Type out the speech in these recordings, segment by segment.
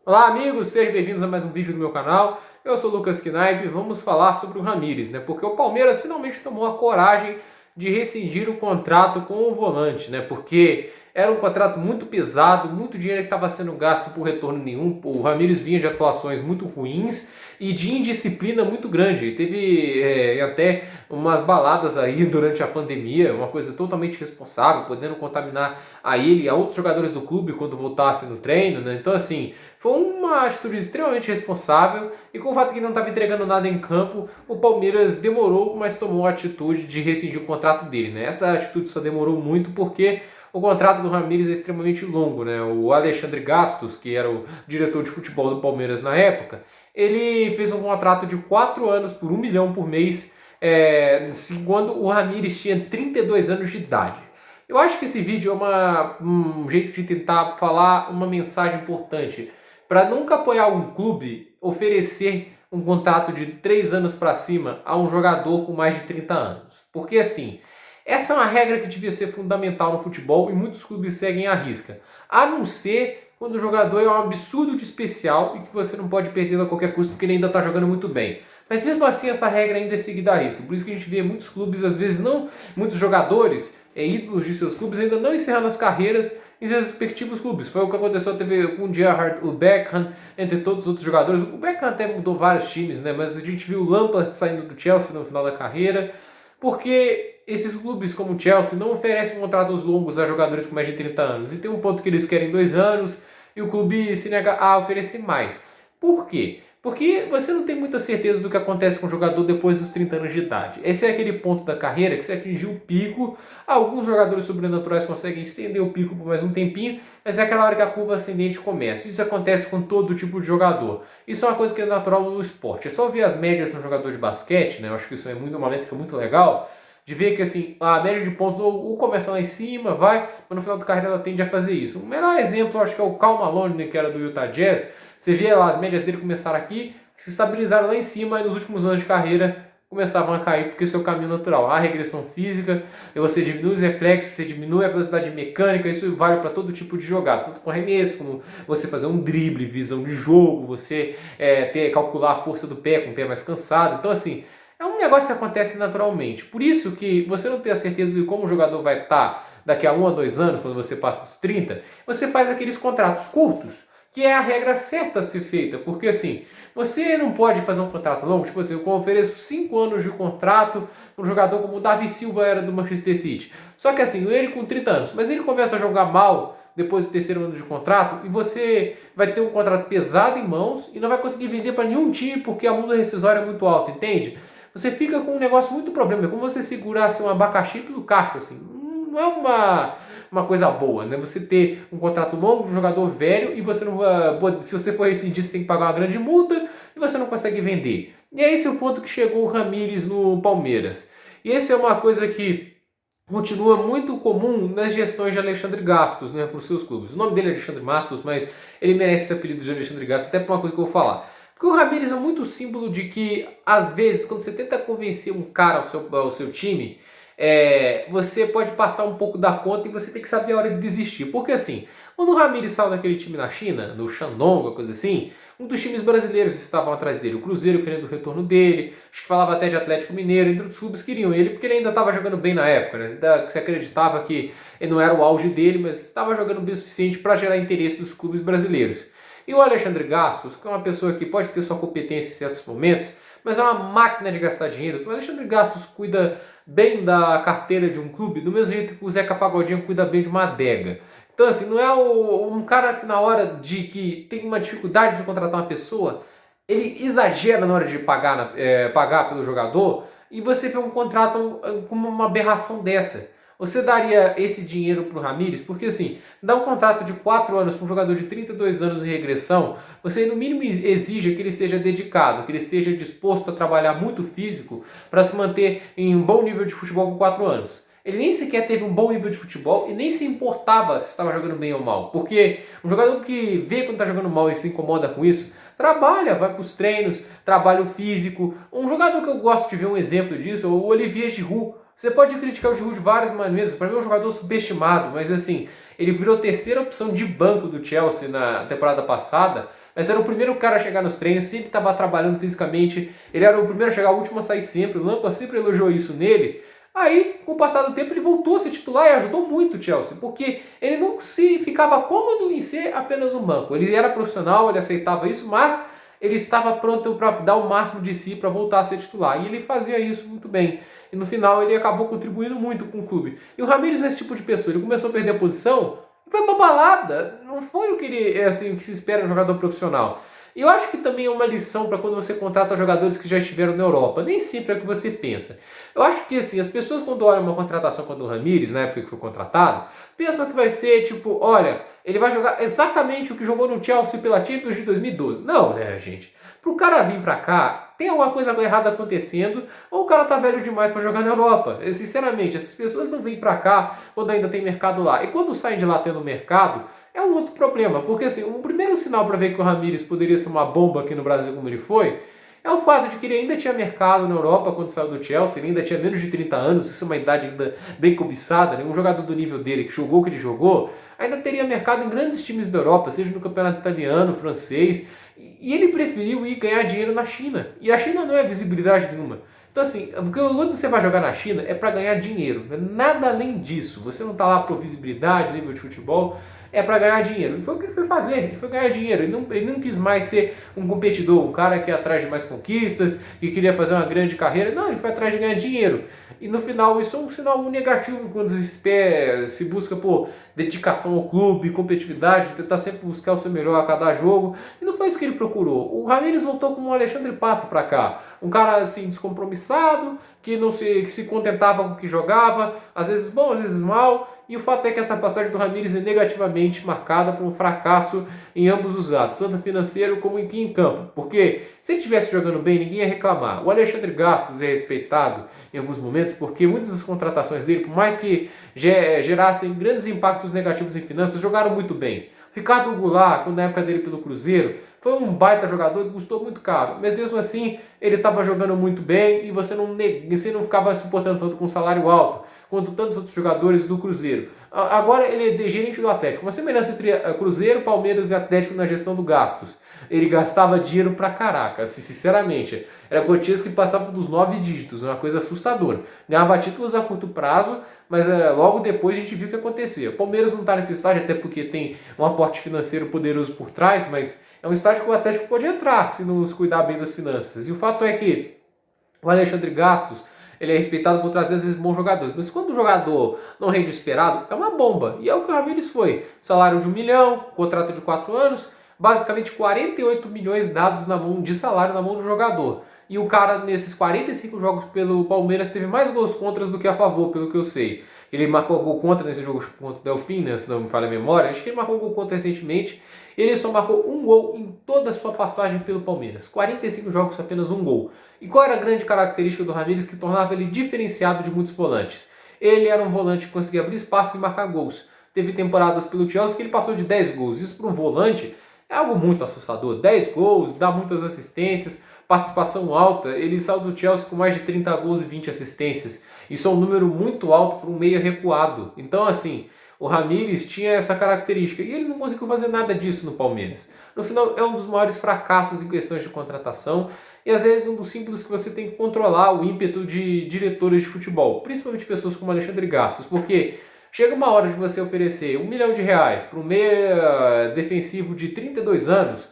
Olá amigos, sejam bem-vindos a mais um vídeo do meu canal. Eu sou o Lucas Knaip e vamos falar sobre o Ramires, né? Porque o Palmeiras finalmente tomou a coragem de rescindir o contrato com o volante, né? Porque era um contrato muito pesado, muito dinheiro que estava sendo gasto por retorno nenhum. O Ramires vinha de atuações muito ruins e de indisciplina muito grande. Teve até umas baladas aí durante a pandemia, uma coisa totalmente irresponsável, podendo contaminar a ele e a outros jogadores do clube quando voltassem no treino, né? Então assim, foi uma atitude extremamente responsável e com o fato que não estava entregando nada em campo, o Palmeiras demorou, mas tomou a atitude de rescindir o contrato dele, né? Essa atitude só demorou muito porque o contrato do Ramires é extremamente longo, né? O Alexandre Gastos, que era o diretor de futebol do Palmeiras na época, ele fez um contrato de 4 anos por 1 milhão por mês, quando o Ramires tinha 32 anos de idade. Eu acho que esse vídeo é um jeito de tentar falar uma mensagem importante para nunca apoiar um clube oferecer um contrato de 3 anos para cima a um jogador com mais de 30 anos. Porque assim, essa é uma regra que devia ser fundamental no futebol e muitos clubes seguem à risca. A não ser quando o jogador é um absurdo de especial e que você não pode perder a qualquer custo porque ele ainda está jogando muito bem. Mas mesmo assim essa regra ainda é seguida à risca. Por isso que a gente vê muitos clubes, às vezes não, muitos jogadores, ídolos de seus clubes, ainda não encerrando as carreiras em seus respectivos clubes. Foi o que aconteceu com o Gerrard, o Beckham, entre todos os outros jogadores. O Beckham até mudou vários times, né? Mas a gente viu o Lampard saindo do Chelsea no final da carreira, porque esses clubes como o Chelsea não oferecem contratos longos a jogadores com mais de 30 anos. E tem um ponto que eles querem 2 anos e o clube se nega a oferecer mais. Por quê? Porque você não tem muita certeza do que acontece com o jogador depois dos 30 anos de idade. Esse é aquele ponto da carreira que você atingiu o pico. Alguns jogadores sobrenaturais conseguem estender o pico por mais um tempinho, mas é aquela hora que a curva ascendente começa. Isso acontece com todo tipo de jogador. Isso é uma coisa que é natural no esporte. É só ver as médias de um jogador de basquete, né? Eu acho que isso é uma métrica muito legal, de ver que assim, a média de pontos ou começa lá em cima, vai, mas no final da carreira ela tende a fazer isso. O melhor exemplo, eu acho que é o Karl Malone, né, que era do Utah Jazz. Você via lá, as médias dele começaram aqui, se estabilizaram lá em cima e nos últimos anos de carreira começavam a cair porque esse é o caminho natural. A regressão física, você diminui os reflexos, você diminui a velocidade mecânica, isso vale para todo tipo de jogada, tanto com arremesso, como você fazer um drible, visão de jogo, você calcular a força do pé com o pé mais cansado. Então assim, é um negócio que acontece naturalmente. Por isso que você não tem a certeza de como o jogador vai estar daqui a 1 a 2 anos, quando você passa dos 30, você faz aqueles contratos curtos, que é a regra certa a ser feita, porque assim, você não pode fazer um contrato longo, tipo assim, eu ofereço 5 anos de contrato para um jogador como o Davi Silva era do Manchester City. Só que assim, ele com 30 anos, mas ele começa a jogar mal depois do 3º ano de contrato e você vai ter um contrato pesado em mãos e não vai conseguir vender para nenhum time porque a multa rescisória é muito alta, entende? Você fica com um negócio muito problema, é como você segurasse um abacaxi pelo cacho, assim, não é uma coisa boa, né? Você ter um contrato longo de um jogador velho e você não vai, se você for rescindir, você tem que pagar uma grande multa e você não consegue vender. E é esse o ponto que chegou o Ramires no Palmeiras. E essa é uma coisa que continua muito comum nas gestões de Alexandre Gastos, né, para os seus clubes. O nome dele é Alexandre Matos, mas ele merece esse apelido de Alexandre Gastos até por uma coisa que eu vou falar. Porque o Ramires é muito símbolo de que, às vezes, quando você tenta convencer um cara ao seu time, você pode passar um pouco da conta e você tem que saber a hora de desistir. Porque assim, quando o Ramires saiu daquele time na China, no Shandong, coisa assim, um dos times brasileiros estavam atrás dele. O Cruzeiro querendo o retorno dele, acho que falava até de Atlético Mineiro, entre outros clubes queriam ele, porque ele ainda estava jogando bem na época, né? Você acreditava que ele não era o auge dele, mas estava jogando bem o suficiente para gerar interesse dos clubes brasileiros. E o Alexandre Gastos, que é uma pessoa que pode ter sua competência em certos momentos, mas é uma máquina de gastar dinheiro. O Alexandre Gastos cuida bem da carteira de um clube, do mesmo jeito que o Zeca Pagodinho cuida bem de uma adega. Então assim, não é um cara que na hora de que tem uma dificuldade de contratar uma pessoa, ele exagera na hora de pagar pelo jogador e você vê um contrato como uma aberração dessa. Você daria esse dinheiro para o Ramires? Porque assim, dar um contrato de 4 anos para um jogador de 32 anos em regressão, você no mínimo exige que ele esteja dedicado, que ele esteja disposto a trabalhar muito físico para se manter em um bom nível de futebol por 4 anos. Ele nem sequer teve um bom nível de futebol e nem se importava se estava jogando bem ou mal. Porque um jogador que vê quando está jogando mal e se incomoda com isso, trabalha, vai para os treinos, trabalha o físico. Um jogador que eu gosto de ver um exemplo disso é o Olivier Giroud. Você pode criticar o Giroud de várias maneiras, para mim é um jogador subestimado, mas assim, Ele virou terceira opção de banco do Chelsea na temporada passada, mas era o primeiro cara a chegar nos treinos, sempre estava trabalhando fisicamente, ele era o primeiro a chegar, o último a sair sempre, o Lampard sempre elogiou isso nele. Aí, com o passar do tempo, ele voltou a ser titular e ajudou muito o Chelsea, porque ele não se ficava cômodo em ser apenas um banco. Ele era profissional, ele aceitava isso, mas ele estava pronto para dar o máximo de si para voltar a ser titular. E ele fazia isso muito bem. E no final ele acabou contribuindo muito com o clube. E o Ramires nesse tipo de pessoa, ele começou a perder a posição e foi uma balada. Não foi o que ele assim, o que se espera de um jogador profissional. E eu acho que também é uma lição para quando você contrata jogadores que já estiveram na Europa. Nem sempre é o que você pensa. Eu acho que assim, as pessoas quando olham uma contratação como o Ramires, na época que foi contratado, pensam que vai ser tipo, olha, ele vai jogar exatamente o que jogou no Chelsea pela Champions de 2012. Não, né, gente? Pro cara vir pra cá, tem alguma coisa errada acontecendo, ou o cara tá velho demais para jogar na Europa. Sinceramente, essas pessoas não vêm pra cá quando ainda tem mercado lá. E quando saem de lá tendo mercado, é um outro problema. Porque assim, o primeiro sinal para ver que o Ramires poderia ser uma bomba aqui no Brasil como ele foi, é o fato de que ele ainda tinha mercado na Europa quando saiu do Chelsea, ele ainda tinha menos de 30 anos, isso é uma idade ainda bem cobiçada, né? Um jogador do nível dele, que jogou o que ele jogou, ainda teria mercado em grandes times da Europa, seja no campeonato italiano, francês, e ele preferiu ir ganhar dinheiro na China. E a China não é visibilidade nenhuma. Então assim, porque quando você vai jogar na China é para ganhar dinheiro, nada além disso. Você não está lá por visibilidade, nível de futebol, é para ganhar dinheiro. E foi o que ele foi fazer, ele foi ganhar dinheiro. Ele não quis mais ser um competidor, um cara que ia atrás de mais conquistas, que queria fazer uma grande carreira. Não, ele foi atrás de ganhar dinheiro. E no final isso é um sinal negativo quando se busca por dedicação ao clube, competitividade, tentar sempre buscar o seu melhor a cada jogo. E não foi isso que ele procurou. O Ramires voltou como o Alexandre Pato para cá. Um cara assim descompromissado, que se contentava com o que jogava, às vezes bom, às vezes mal. E o fato é que essa passagem do Ramires é negativamente marcada por um fracasso em ambos os lados, tanto financeiro como em campo. Porque se ele estivesse jogando bem, ninguém ia reclamar. O Alexandre Gastos é respeitado em alguns momentos, porque muitas das contratações dele, por mais que gerassem grandes impactos negativos em finanças, jogaram muito bem. Ricardo Goulart, quando na época dele pelo Cruzeiro, foi um baita jogador que custou muito caro, mas mesmo assim ele estava jogando muito bem e você não ficava se importando tanto com um salário alto quanto tantos outros jogadores do Cruzeiro. Agora ele é gerente do Atlético, uma semelhança entre Cruzeiro, Palmeiras e Atlético na gestão do gastos. Ele gastava dinheiro pra caraca, sinceramente. Era quantias que passavam dos 9 dígitos, uma coisa assustadora. Ganhava títulos a curto prazo, mas logo depois a gente viu o que acontecia. O Palmeiras não está nesse estágio, até porque tem um aporte financeiro poderoso por trás, mas é um estágio que o Atlético pode entrar se não se cuidar bem das finanças. E o fato é que o Alexandre Gastos, ele é respeitado por trazer às vezes bons jogadores, mas quando o jogador não rende o esperado, é uma bomba. E é o que o Ramires foi. Salário de 1 milhão, contrato de 4 anos, basicamente 48 milhões dados na mão de salário na mão do jogador. E o cara, nesses 45 jogos pelo Palmeiras, teve mais gols contras do que a favor, pelo que eu sei. Ele marcou gol contra nesse jogo contra o Delfim, né, se não me falha a memória. Acho que ele marcou gol contra recentemente. Ele só marcou um gol em toda a sua passagem pelo Palmeiras. 45 jogos, apenas um gol. E qual era a grande característica do Ramires que tornava ele diferenciado de muitos volantes? Ele era um volante que conseguia abrir espaço e marcar gols. Teve temporadas pelo Chelsea que ele passou de 10 gols. Isso para um volante é algo muito assustador. 10 gols, dá muitas assistências, participação alta. Ele saiu do Chelsea com mais de 30 gols e 20 assistências. Isso é um número muito alto para um meia recuado. Então, assim, o Ramires tinha essa característica e ele não conseguiu fazer nada disso no Palmeiras. No final, é um dos maiores fracassos em questões de contratação e às vezes um dos símbolos que você tem que controlar o ímpeto de diretores de futebol, principalmente pessoas como Alexandre Gastos, porque chega uma hora de você oferecer R$ 1 milhão para um meia defensivo de 32 anos,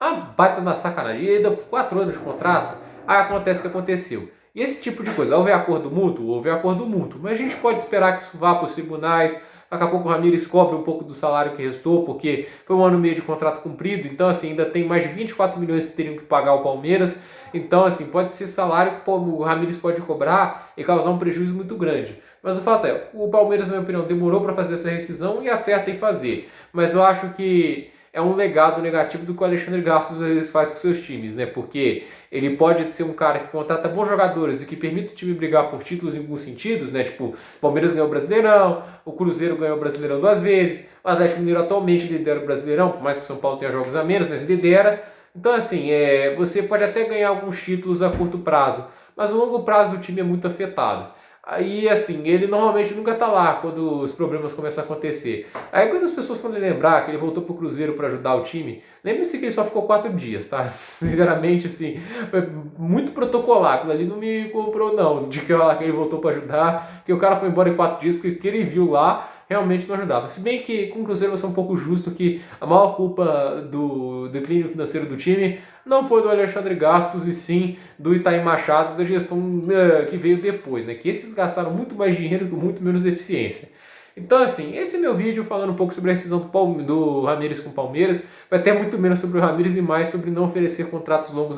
a baita na sacanagem, e ainda por 4 anos de contrato, aí acontece o que aconteceu. E esse tipo de coisa, houve acordo mútuo? Houve acordo mútuo, mas a gente pode esperar que isso vá para os tribunais. Daqui a pouco o Ramires cobre um pouco do salário que restou, porque foi 1 ano e meio de contrato cumprido, então assim, ainda tem mais de 24 milhões que teriam que pagar o Palmeiras, então assim, pode ser salário que o Ramires pode cobrar e causar um prejuízo muito grande. Mas o fato é, o Palmeiras, na minha opinião, demorou para fazer essa rescisão e acerta em fazer, mas eu acho que é um legado negativo do que o Alexandre Gastos às vezes faz com seus times, né? Porque ele pode ser um cara que contrata bons jogadores e que permite o time brigar por títulos em alguns sentidos, né? Tipo, o Palmeiras ganhou o Brasileirão, o Cruzeiro ganhou o Brasileirão 2 vezes, o Atlético Mineiro atualmente lidera o Brasileirão, por mais que o São Paulo tenha jogos a menos, mas lidera. Então, assim, você pode até ganhar alguns títulos a curto prazo, mas o longo prazo do time é muito afetado. Aí, assim, ele normalmente nunca tá lá quando os problemas começam a acontecer. Aí, quando as pessoas podem lembrar que ele voltou pro Cruzeiro para ajudar o time, lembre-se que ele só ficou 4 dias, tá? Sinceramente, assim, foi muito protocolar. Aquilo ali não me comprou, não, de que ele voltou para ajudar, que o cara foi embora em 4 dias, porque o que ele viu lá realmente não ajudava. Se bem que com o Cruzeiro eu sou um pouco justo que a maior culpa do declínio financeiro do time não foi do Alexandre Gastos, e sim do Itaí Machado, da gestão que veio depois, né? Que esses gastaram muito mais dinheiro com muito menos eficiência. Então, assim, esse é meu vídeo falando um pouco sobre a rescisão do Ramires com o Palmeiras. Vai ter muito menos sobre o Ramires e mais sobre não oferecer contratos longos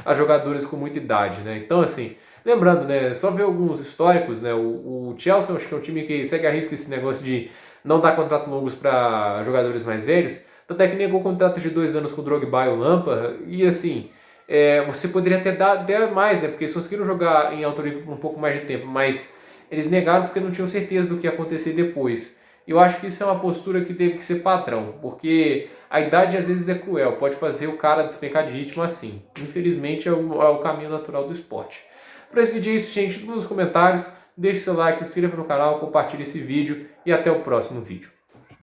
a jogadores com muita idade, né? Então, assim, lembrando, né? Só ver alguns históricos, né? O Chelsea, acho que é um time que segue a risco esse negócio de não dar contratos longos para jogadores mais velhos. Tanto é que negou contratos de 2 anos com o Drogba e o Lampard. E, assim, você poderia até dar mais, né? Porque eles conseguiram jogar em alto nível por um pouco mais de tempo, mas eles negaram porque não tinham certeza do que ia acontecer depois. E eu acho que isso é uma postura que teve que ser padrão, porque a idade às vezes é cruel, pode fazer o cara despencar de ritmo assim. Infelizmente é o caminho natural do esporte. Para esse vídeo é isso, gente. Nos comentários, deixe seu like, se inscreva no canal, compartilhe esse vídeo e até o próximo vídeo.